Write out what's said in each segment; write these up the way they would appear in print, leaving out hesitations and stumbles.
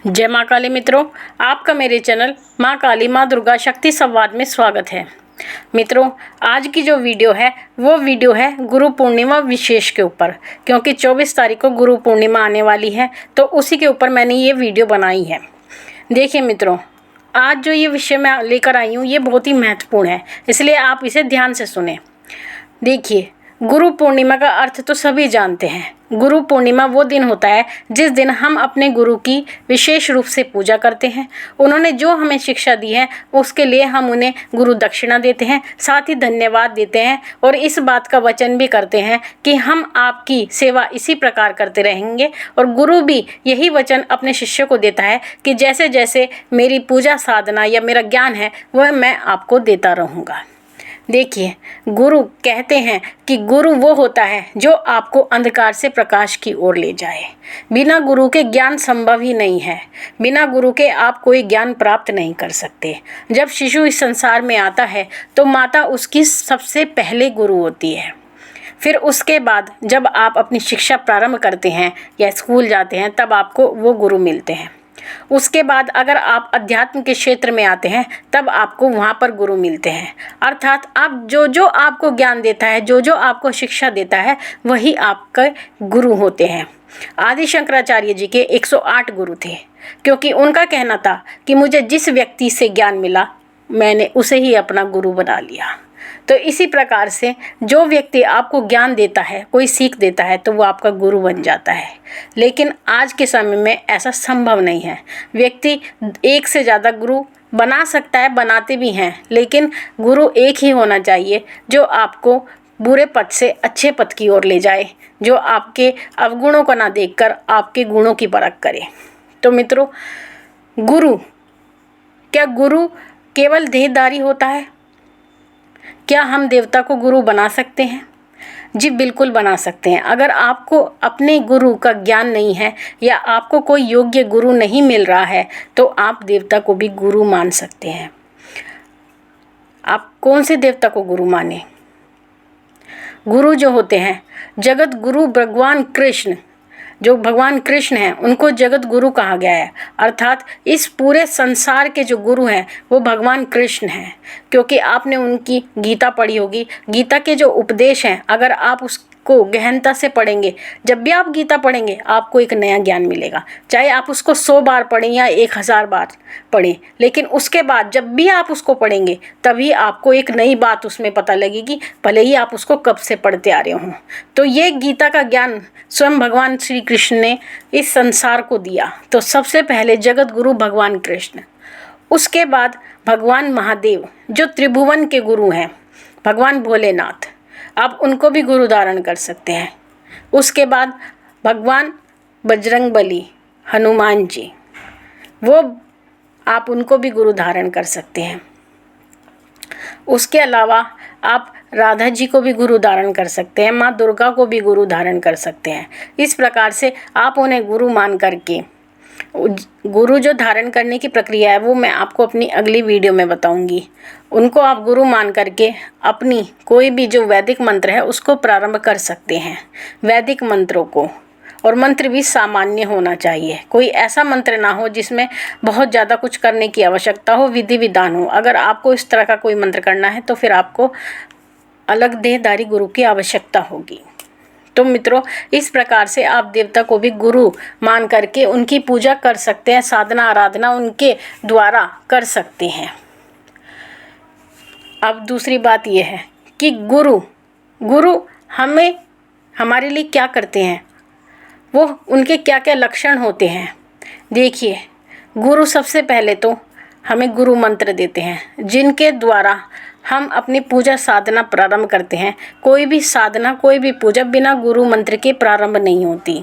जय माँ काली मित्रों, आपका मेरे चैनल माँ काली माँ दुर्गा शक्ति संवाद में स्वागत है। मित्रों, आज की जो वीडियो है वो वीडियो है गुरु पूर्णिमा विशेष के ऊपर, क्योंकि 24 तारीख को गुरु पूर्णिमा आने वाली है, तो उसी के ऊपर मैंने ये वीडियो बनाई है। देखिए मित्रों, आज जो ये विषय मैं लेकर आई हूँ ये बहुत ही महत्वपूर्ण है, इसलिए आप इसे ध्यान से सुने। देखिए, गुरु पूर्णिमा का अर्थ तो सभी जानते हैं। गुरु पूर्णिमा वो दिन होता है जिस दिन हम अपने गुरु की विशेष रूप से पूजा करते हैं। उन्होंने जो हमें शिक्षा दी है उसके लिए हम उन्हें गुरु दक्षिणा देते हैं, साथ ही धन्यवाद देते हैं और इस बात का वचन भी करते हैं कि हम आपकी सेवा इसी प्रकार करते रहेंगे। और गुरु भी यही वचन अपने शिष्य को देता है कि जैसे जैसे मेरी पूजा साधना या मेरा ज्ञान है वह मैं आपको देता रहूँगा। देखिए, गुरु कहते हैं कि गुरु वो होता है जो आपको अंधकार से प्रकाश की ओर ले जाए। बिना गुरु के ज्ञान संभव ही नहीं है। बिना गुरु के आप कोई ज्ञान प्राप्त नहीं कर सकते। जब शिशु इस संसार में आता है तो माता उसकी सबसे पहले गुरु होती है। फिर उसके बाद जब आप अपनी शिक्षा प्रारंभ करते हैं या स्कूल जाते हैं तब आपको वो गुरु मिलते हैं। उसके बाद अगर आप अध्यात्म के क्षेत्र में आते हैं तब आपको वहाँ पर गुरु मिलते हैं। अर्थात आप जो आपको ज्ञान देता है, जो आपको शिक्षा देता है, वही आपके गुरु होते हैं। आदि शंकराचार्य जी के 108 गुरु थे, क्योंकि उनका कहना था कि मुझे जिस व्यक्ति से ज्ञान मिला मैंने उसे ही अपना गुरु बना लिया। तो इसी प्रकार से जो व्यक्ति आपको ज्ञान देता है, कोई सीख देता है, तो वो आपका गुरु बन जाता है। लेकिन आज के समय में ऐसा संभव नहीं है। व्यक्ति एक से ज़्यादा गुरु बना सकता है, बनाते भी हैं, लेकिन गुरु एक ही होना चाहिए जो आपको बुरे पथ से अच्छे पथ की ओर ले जाए, जो आपके अवगुणों को ना देखकर आपके गुणों की परख करे। तो मित्रों, क्या गुरु केवल देहधारी होता है? क्या हम देवता को गुरु बना सकते हैं? जी बिल्कुल बना सकते हैं। अगर आपको अपने गुरु का ज्ञान नहीं है या आपको कोई योग्य गुरु नहीं मिल रहा है तो आप देवता को भी गुरु मान सकते हैं। आप कौन से देवता को गुरु माने? गुरु जो होते हैं, जगत गुरु भगवान कृष्ण, जो भगवान कृष्ण हैं उनको जगत गुरु कहा गया है। अर्थात इस पूरे संसार के जो गुरु हैं वो भगवान कृष्ण हैं, क्योंकि आपने उनकी गीता पढ़ी होगी। गीता के जो उपदेश हैं अगर आप उसको गहनता से पढ़ेंगे, जब भी आप गीता पढ़ेंगे आपको एक नया ज्ञान मिलेगा। चाहे आप उसको 100 बार पढ़ें या 1000 बार पढ़ें, लेकिन उसके बाद जब भी आप उसको पढ़ेंगे तभी आपको एक नई बात उसमें पता लगेगी, भले ही आप उसको कब से पढ़ते आ रहे हों। तो ये गीता का ज्ञान स्वयं भगवान श्री कृष्ण ने इस संसार को दिया। तो सबसे पहले जगत गुरु भगवान कृष्ण, उसके बाद भगवान महादेव जो त्रिभुवन के गुरु हैं, भगवान भोलेनाथ, आप उनको भी गुरु धारण कर सकते हैं। उसके बाद भगवान बजरंगबली, हनुमान जी, वो आप उनको भी गुरु धारण कर सकते हैं। उसके अलावा आप राधा जी को भी गुरु धारण कर सकते हैं, माँ दुर्गा को भी गुरु धारण कर सकते हैं। इस प्रकार से आप उन्हें गुरु मान करके, गुरु जो धारण करने की प्रक्रिया है वो मैं आपको अपनी अगली वीडियो में बताऊंगी। उनको आप गुरु मान करके अपनी कोई भी जो वैदिक मंत्र है उसको प्रारंभ कर सकते हैं। वैदिक मंत्रों को, और मंत्र भी सामान्य होना चाहिए। कोई ऐसा मंत्र ना हो जिसमें बहुत ज़्यादा कुछ करने की आवश्यकता हो, विधि विधान हो। अगर आपको इस तरह का कोई मंत्र करना है तो फिर आपको अलग देहधारी गुरु की आवश्यकता होगी। तो मित्रों, इस प्रकार से आप देवता को भी गुरु मान करके उनकी पूजा कर सकते हैं, साधना आराधना उनके द्वारा कर सकते हैं। अब दूसरी बात यह है कि गुरु हमें हमारे लिए क्या करते हैं, वो उनके क्या क्या लक्षण होते हैं। देखिए, गुरु सबसे पहले तो हमें गुरु मंत्र देते हैं जिनके द्वारा हम अपनी पूजा साधना प्रारंभ करते हैं। कोई भी साधना, कोई भी पूजा बिना गुरु मंत्र के प्रारंभ नहीं होती।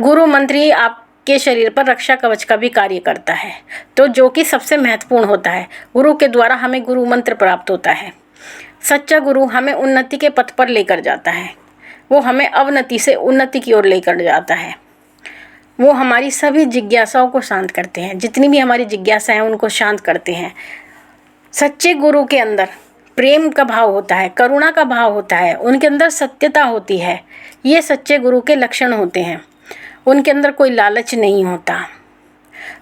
गुरु मंत्र ही आपके शरीर पर रक्षा कवच का भी कार्य करता है, तो जो कि सबसे महत्वपूर्ण होता है। गुरु के द्वारा हमें गुरु मंत्र प्राप्त होता है। सच्चा गुरु हमें उन्नति के पथ पर लेकर जाता है, वो हमें अवनति से उन्नति की ओर लेकर जाता है। वो हमारी सभी जिज्ञासाओं को शांत करते हैं, जितनी भी हमारी जिज्ञासा है उनको शांत करते हैं। सच्चे गुरु के अंदर प्रेम का भाव होता है, करुणा का भाव होता है, उनके अंदर सत्यता होती है। ये सच्चे गुरु के लक्षण होते हैं। उनके अंदर कोई लालच नहीं होता।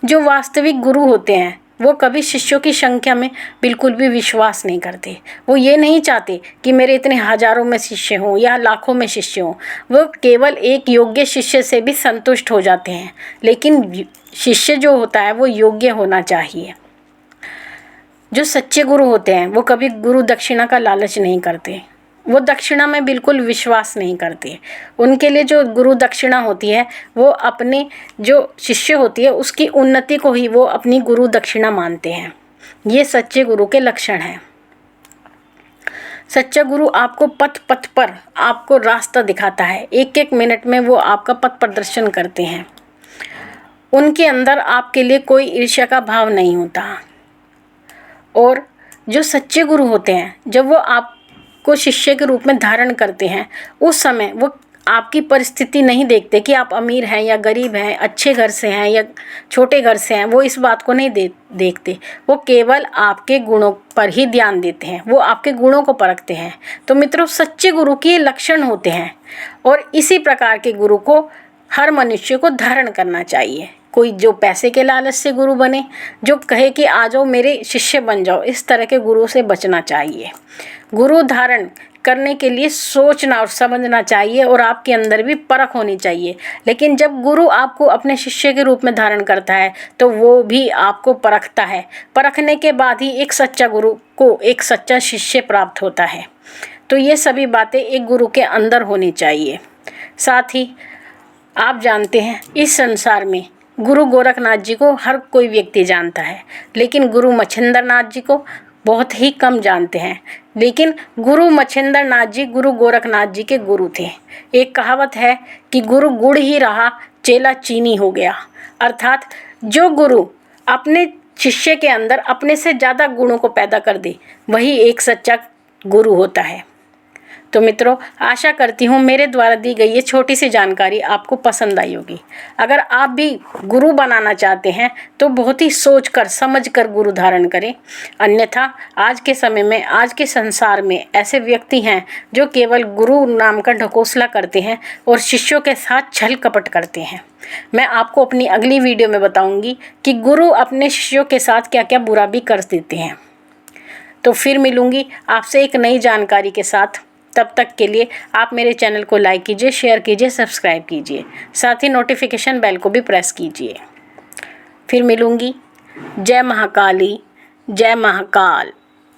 जो वास्तविक गुरु होते हैं वो कभी शिष्यों की संख्या में बिल्कुल भी विश्वास नहीं करते। वो ये नहीं चाहते कि मेरे इतने हजारों में शिष्य हों या लाखों में शिष्य हों। वो केवल एक योग्य शिष्य से भी संतुष्ट हो जाते हैं, लेकिन शिष्य जो होता है वो योग्य होना चाहिए। जो सच्चे गुरु होते हैं वो कभी गुरु दक्षिणा का लालच नहीं करते। वो दक्षिणा में बिल्कुल विश्वास नहीं करते। उनके लिए जो गुरु दक्षिणा होती है वो अपने जो शिष्य होती है उसकी उन्नति को ही वो अपनी गुरु दक्षिणा मानते हैं। ये सच्चे गुरु के लक्षण हैं। सच्चा गुरु आपको पथ पथ पर आपको रास्ता दिखाता है। एक एक मिनट में वो आपका पथ प्रदर्शन करते हैं। उनके अंदर आपके लिए कोई ईर्ष्या का भाव नहीं होता। और जो सच्चे गुरु होते हैं जब वो आपको शिष्य के रूप में धारण करते हैं उस समय वो आपकी परिस्थिति नहीं देखते कि आप अमीर हैं या गरीब हैं, अच्छे घर से हैं या छोटे घर से हैं। वो इस बात को नहीं देखते। वो केवल आपके गुणों पर ही ध्यान देते हैं। वो आपके गुणों को परखते हैं। तो मित्रों, सच्चे गुरु के लक्षण होते हैं और इसी प्रकार के गुरु को हर मनुष्य को धारण करना चाहिए। कोई जो पैसे के लालच से गुरु बने, जो कहे कि आ जाओ मेरे शिष्य बन जाओ, इस तरह के गुरु से बचना चाहिए। गुरु धारण करने के लिए सोचना और समझना चाहिए और आपके अंदर भी परख होनी चाहिए। लेकिन जब गुरु आपको अपने शिष्य के रूप में धारण करता है तो वो भी आपको परखता है। परखने के बाद ही एक सच्चा गुरु को एक सच्चा शिष्य प्राप्त होता है। तो ये सभी बातें एक गुरु के अंदर होनी चाहिए। साथ ही आप जानते हैं इस संसार में गुरु गोरखनाथ जी को हर कोई व्यक्ति जानता है, लेकिन गुरु मच्छिंद्र नाथ जी को बहुत ही कम जानते हैं। लेकिन गुरु मच्छिंद्र नाथ जी गुरु गोरखनाथ जी के गुरु थे। एक कहावत है कि गुरु गुड़ ही रहा, चेला चीनी हो गया। अर्थात जो गुरु अपने शिष्य के अंदर अपने से ज़्यादा गुणों को पैदा कर दे वही एक सच्चा गुरु होता है। तो मित्रों, आशा करती हूँ मेरे द्वारा दी गई ये छोटी सी जानकारी आपको पसंद आई होगी। अगर आप भी गुरु बनाना चाहते हैं तो बहुत ही सोच कर समझ कर गुरु धारण करें। अन्यथा आज के समय में, आज के संसार में ऐसे व्यक्ति हैं जो केवल गुरु नाम का ढकोसला करते हैं और शिष्यों के साथ छल कपट करते हैं। मैं आपको अपनी अगली वीडियो में बताऊंगी कि गुरु अपने शिष्यों के साथ क्या क्या बुरा भी कर देते हैं। तो फिर मिलूंगी आपसे एक नई जानकारी के साथ। तब तक के लिए आप मेरे चैनल को लाइक कीजिए, शेयर कीजिए, सब्सक्राइब कीजिए। साथ ही नोटिफिकेशन बेल को भी प्रेस कीजिए। फिर मिलूंगी। जय महाकाली, जय महाकाल।